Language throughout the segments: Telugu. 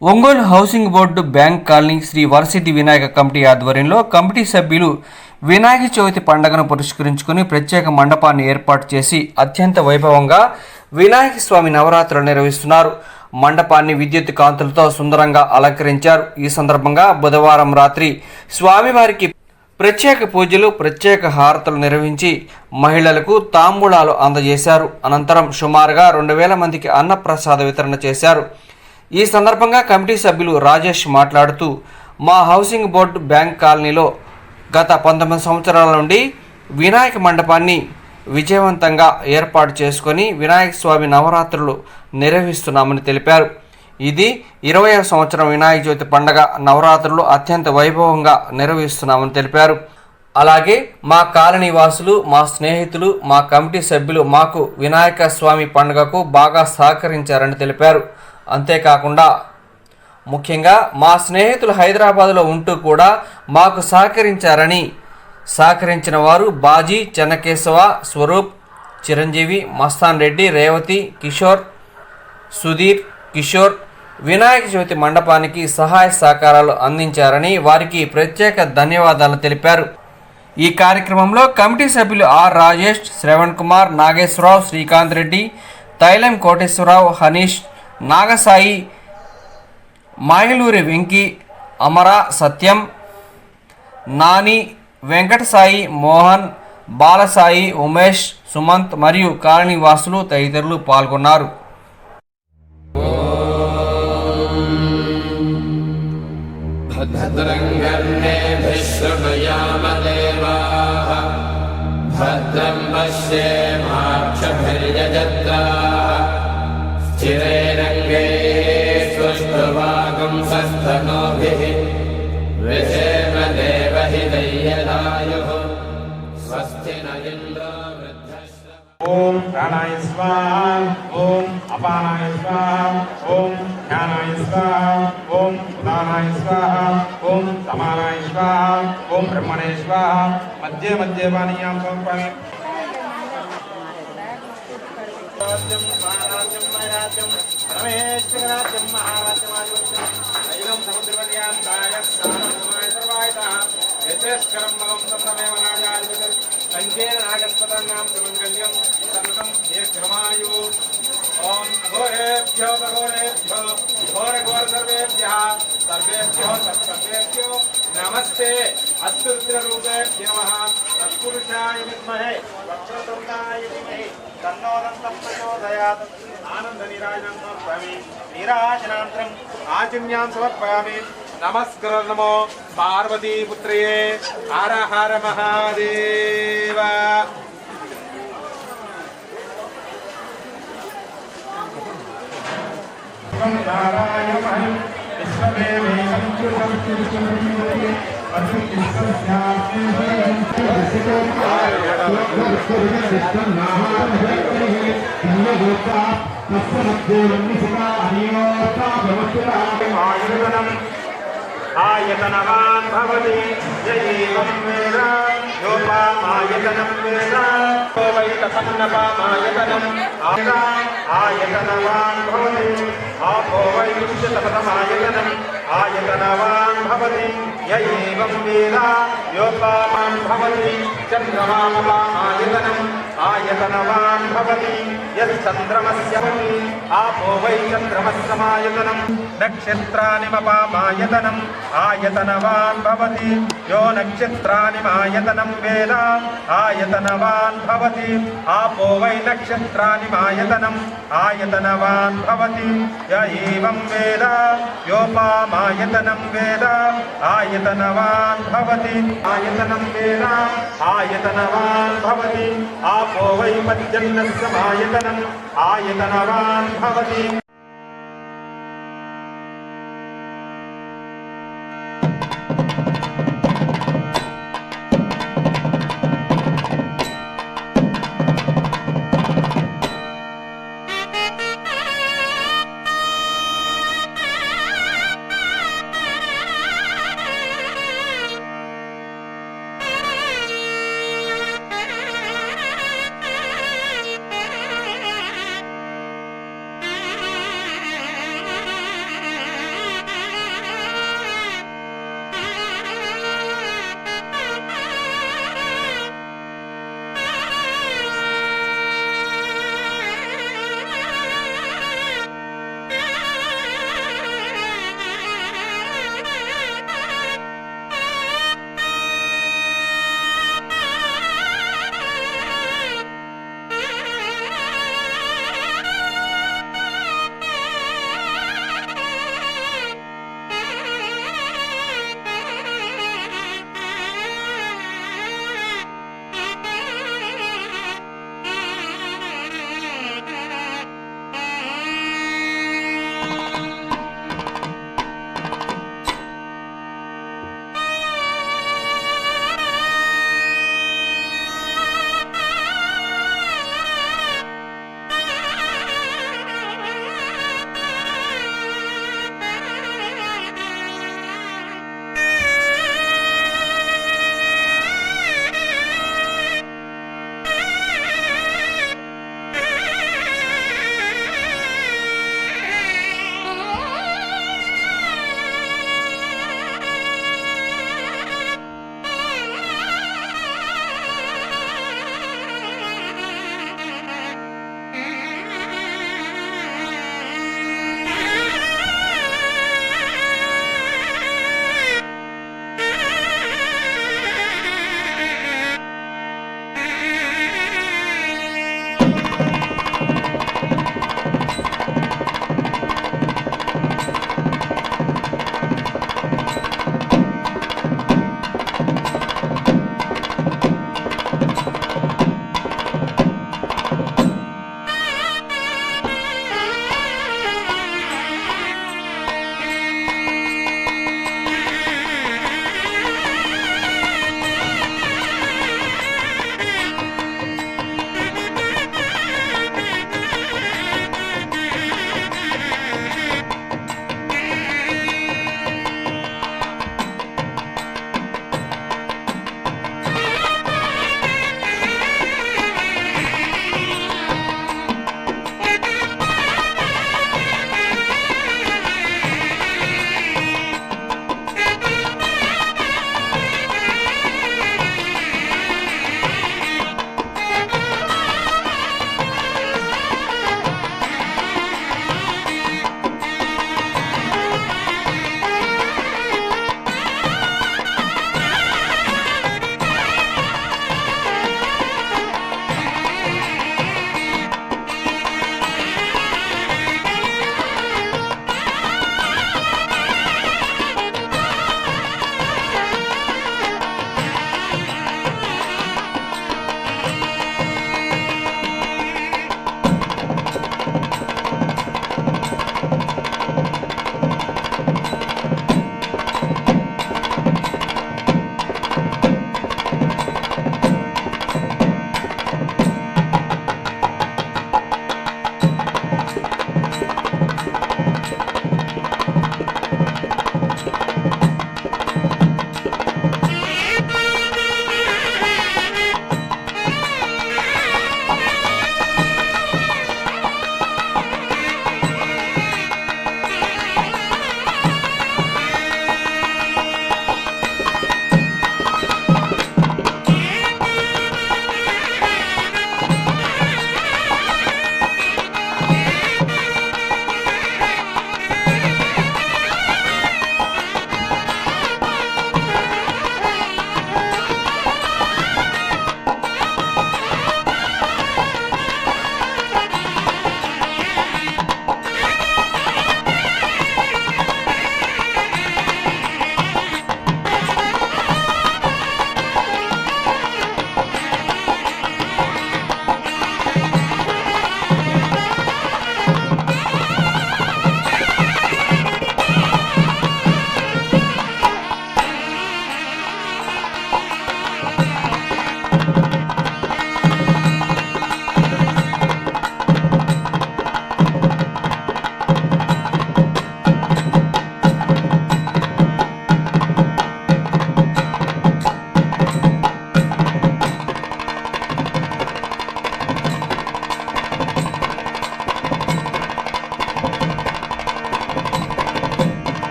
Ongole housing board bank colony Shri Varasiddhi Vinayaka committee ఆధ్వర్యంలో కమిటీ సభ్యులు వినాయక చవితి పండుగను పురస్కరించుకుని ప్రత్యేక మండపాన్ని ఏర్పాటు చేసి అత్యంత వైభవంగా వినాయక స్వామి నవరాత్రులు నిర్వహిస్తున్నారు. మండపాన్ని విద్యుత్ కాంతులతో సుందరంగా అలంకరించారు. ఈ సందర్భంగా బుధవారం రాత్రి స్వామివారికి ప్రత్యేక పూజలు, ప్రత్యేక హారతులు నిర్వహించి మహిళలకు తాంబూలాలు అందజేశారు. అనంతరం సుమారుగా 2000 మందికి అన్నప్రసాద వితరణ చేశారు. ఈ సందర్భంగా కమిటీ సభ్యులు రాజేష్ మాట్లాడుతూ, మా హౌసింగ్ బోర్డు బ్యాంక్ కాలనీలో గత 19 సంవత్సరాల నుండి వినాయక మండపాన్ని విజయవంతంగా ఏర్పాటు చేసుకొని వినాయక స్వామి నవరాత్రులు నిర్వహిస్తున్నామని తెలిపారు. ఇది 20వ సంవత్సరం వినాయక చవితి పండుగ నవరాత్రులు అత్యంత వైభవంగా నిర్వహిస్తున్నామని తెలిపారు. అలాగే మా కాలనీ వాసులు, మా స్నేహితులు, మా కమిటీ సభ్యులు మాకు వినాయక స్వామి పండుగకు బాగా సహకరించారని తెలిపారు. అంతేకాకుండా ముఖ్యంగా మా స్నేహితులు హైదరాబాద్లో ఉంటూ కూడా మాకు సహకరించిన వారు బాజీ, చెన్నకేశవ, స్వరూప్, చిరంజీవి, మస్తాన్ రెడ్డి, రేవతి, కిషోర్, సుధీర్, కిషోర్ వినాయక చవితి మండపానికి సహాయ సహకారాలు అందించారని వారికి ప్రత్యేక ధన్యవాదాలు తెలిపారు. ఈ కార్యక్రమంలో కమిటీ సభ్యులు ఆర్ రాజేష్, శ్రవణ్ కుమార్, నాగేశ్వరరావు, శ్రీకాంత్ రెడ్డి, తైలం కోటేశ్వరరావు, హనీష్, నాగసాయి, మాయలూరి వెంకీ, అమర, సత్యం, నాని, వెంకటసాయి, మోహన్, బాలసాయి, ఉమేష్, సుమంత్ మరియు కాలనీ వాసులు తదితరులు పాల్గొన్నారు. భద్రం స్వస్త్రవాగం సస్తనోభిః విషేమ దేవహిదయ్యదాయుః స్వస్తి న ఇంద్రో వృద్ధశ్రవः. ఓం ప్రాణాయ స్వాహా, ఓం అపానాయ స్వాహా, ఓం జ్ఞానాయ స్వాహా, ఓం ఉదానాయ స్వాహా, ఓం సమానాయ స్వాహా, ఓం బ్రహ్మణే స్వాహా. మధ్య మధ్య పానీయాం సమర్పయామి. రమేశ్వరాజ్యం మహారాజ్యమాయుష్యం ఐలం సముద్రవర్యాం దాయస్నానమాయ సర్వాయతః యతేశ్వరం మగం సంప్రమేవనాజాదిపతి సంకేన నాగస్పతానాం సుమంగళ్యం సర్వం దీర్ఘమాయు. ఓం అఘోరేభ్యో భగోరేభ్యో ఘోరఘోర సర్వేభ్యః సర్వేభ్యో సర్వేభ్యో నమస్తే. అత్యుగ్రరూపేభ్యో నమః. తత్పురుషాయ విద్మహే వక్రతుండాయ ధీమహి తన్నో దంతం ప్రచోదయాత్. ఆనందనిరాజనం సమర్పయామి. నీరాజనాంతరం ఆచమ్యాం సమర్పయామి. నమస్కార నమో పార్వతీపుత్రయే హర హర మహాదేవ. ఆయతనవాన్ భవతి యైవం వేద యోపామాయతనం వేద వై తపన్నపామాయతనం ఆయతనవాన్ భవతి ఆపో వై దుష్యతపతమాయతనం ఆయతనవాన్ భవతి యైవం వేద యోపామాన్ భవతి చంద్రమామపామాయతనం ఆయతనవాన్ భవతి యచ్చంద్రమస్య భవతి ఆపో వై చంద్రమస్సమాయతనం నక్షత్రాని మపామాయతనం ఆయతనవాన్ భవతి యో నక్షత్రాని మాయతనం వేద ఆయతనవాన్ భవతి ఆపో వై నక్షత్రాని మాయతనం ఆయతనవాన్ భవతి య ఏవం వేద యోపామాయతనం వేద ఆయతనవాన్ భవతి ఆయతనం వేద ఆయతనవాన్ భవతి ఆపో వై పర్జన్యస్సమాయతనం ఆయతనవాన్ భవతి.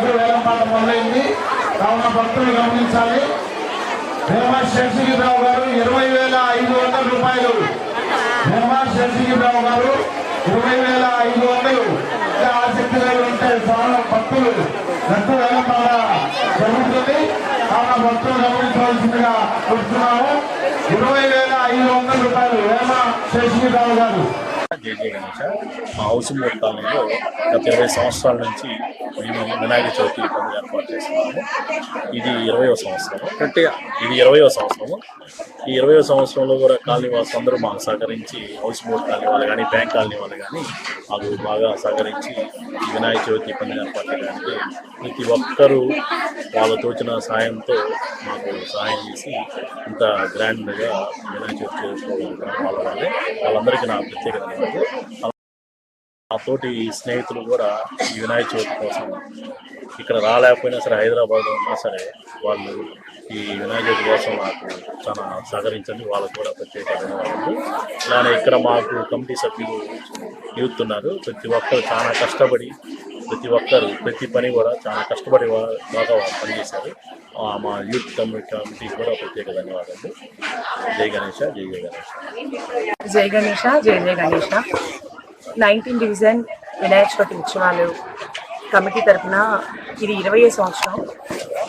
లడ్డు వేలంపాట మొదలైంది. కావున భక్తులు గమనించాలి. భీమా శశిగిరిరావు గారు 20,500 రూపాయలు. భీమా శశిగిరిరావు గారు 20,500. ఆసక్తి కలిగి ఉంటే భక్తులు లడ్డు వేలంపాట జరుగుతుంది. కావున భక్తులు గమనించవలసిందిగా కోరుతున్నాము. 20,500 రూపాయలు భీమా శశిగిరిరావు గారు. జేజే గణేష మా హౌసింగ్ బోర్డ్ కాలనీలో గత 20 సంవత్సరాల నుంచి మేము వినాయక చవితి పండుగ ఏర్పాటు చేస్తున్నాము. ఇది 20వ సంవత్సరం. ఇది 20వ సంవత్సరము. ఈ 20వ సంవత్సరంలో కూడా కాలనీ వాసులు అందరూ మాకు సహకరించి, హౌసింగ్ బోర్డ్ కాలనీ వాళ్ళు కానీ, బ్యాంక్ కాలనీ వాళ్ళు కానీ మాకు బాగా సహకరించి ఈ వినాయక చవితి పండుగ ఏర్పాటు చేయడానికి ప్రతి ఒక్కరూ వాళ్ళ తోచిన సాయంతో మాకు సహాయం చేసి ఇంత గ్రాండ్గా వినాయక చవితి చేసుకోగలుగుతాం. వాళ్ళందరికీ నా ప్రత్యేక ధన్యవాదాలు. ఆ తోటి స్నేహితులు కూడా ఈ వినాయక చవితి కోసం ఇక్కడ రాలేకపోయినా సరే, హైదరాబాద్లో ఉన్నా సరే, వాళ్ళు ఈ వినాయక చవితి కోసం నాకు చాలా సహకరించండి. వాళ్ళకు కూడా ప్రత్యేక ధన్యవాదాలు. ఇలానే ఇక్కడ మాకు కమిటీ సభ్యులు యూత్ ఉన్నారు. ప్రతి ఒక్కరు చాలా కష్టపడి, ప్రతి పని కూడా చాలా కష్టపడి బాగా పనిచేశారు. మా యూత్ కమిటీకి కూడా ప్రత్యేక ధన్యవాదాలు. జై గణేష, జై జయ గణేష. జై గణేష, జై జయ గణేష. 19 డివిజన్ వినాయక చవితి ఉత్సవాలు కమిటీ తరఫున ఇది 20వ సంవత్సరం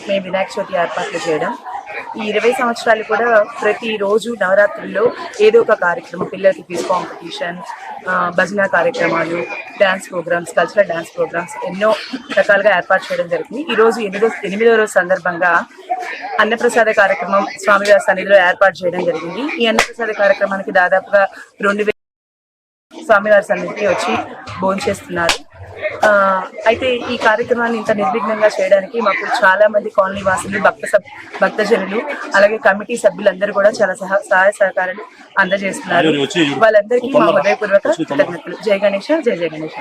మేము వినాయక చవితి ఏర్పాట్లు చేయడం. ఈ 20 సంవత్సరాలు కూడా ప్రతిరోజు నవరాత్రుల్లో ఏదో ఒక కార్యక్రమం, పిల్లలకి క్విజ్ కాంపిటీషన్, భజన కార్యక్రమాలు, dance programmes, cultural dance programmes ఎన్నో రకాలుగా ఏర్పాటు చేయడం జరుగుతుంది. ఈరోజు 8వ రోజు సందర్భంగా అన్నప్రసాద కార్యక్రమం స్వామివారి సన్నిధిలో ఏర్పాటు చేయడం జరిగింది. ఈ అన్నప్రసాద కార్యక్రమానికి దాదాపుగా 2,000 స్వామివారి సన్నిధికి వచ్చి భోంచేస్తున్నారు. అయితే ఈ కార్యక్రమాన్ని ఇంత నిర్విఘ్నంగా చేయడానికి మాకు చాలా మంది కాలనీ వాసులు, భక్తజనులు, అలాగే కమిటీ సభ్యులందరూ కూడా చాలా సహాయ సహకారాలు అందజేస్తున్నారు. వాళ్ళందరికీ మా హృదయపూర్వక కృతజ్ఞతలు. జై గణేష, జై జయ గణేష.